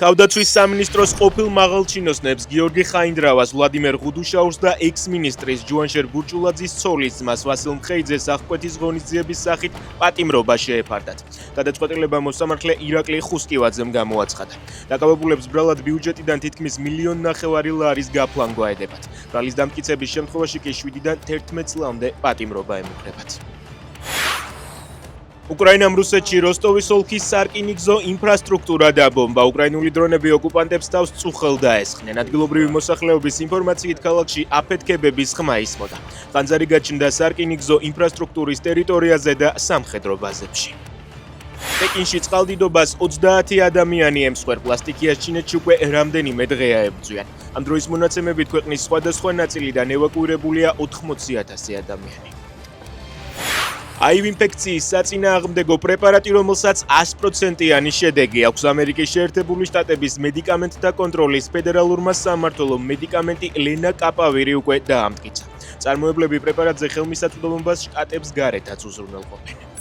თავდაცვის სამინისტროს ყოფილ მაღალჩინოსნებს გიორგი ხაინდრავას, ვლადიმერ ღუდუშაურს და ექს-მინისტრის ჯუანშერ ბურჭულაძის ცოლის ძმას ვასილ მხეიძეს აღკვეთის ღონისძიების სახით პატიმრობა შეეფარდათ. გადაწყვეტილება მოსამართლე ირაკლი ხუსკივაძემ გამოაცხადა. დაკავებულებს ბრალად ბიუჯეტიდან თითქმის 1,5 მილიონი ლარის გაფლანგვა ედებათ. ბრალის დამტკიცების შემთხვევაში კი 7-დან 11 წლამდე პატიმრობა ემუქრებათ. უკრაინამ რუსეთში როსტოვის ოლქის სარკინიგზო ინფრასტრუქტურა დაბომბა. უკრაინული დრონები ოკუპანტებს თავს წუხელ დაესხნენ. ადგილობრივი მოსახლეობის ინფორმაციით ქალაქში აფეთქებების ხმა ისმოდა. ხანძარი გაჩნდა სარკინიგზო ინფრასტრუქტურის ტერიტორიაზე და სამხედრო ბაზებში. პეკინში წყალდიდობას 20 ადამიანი ემსხვერპლა. სტიქიას ჩინეთში უკვე რამდენიმე დღეა ებრძვიან. ამ დროის მონაცემებით ქვეყნის სხვადასხვა ნაწილიდან ევაკუირებულია 80,000 ადამიანი. აივ ინფექციის საწინააღმდეგო პრეპარატი, რომელსაც 100%-იანი შედეგი აქვს, ამერიკის შეერთებული შტატების მედიკამენტთა კონტროლის ფედერალურმა სამმართველომ მედიკამენტი ლენაკაპავირი უკვე დაამტკიცა. წარმოებლები პრეპარატზე ხელმისაწვდომობას შტატებს გარეთაც უზრუნველყოფენ.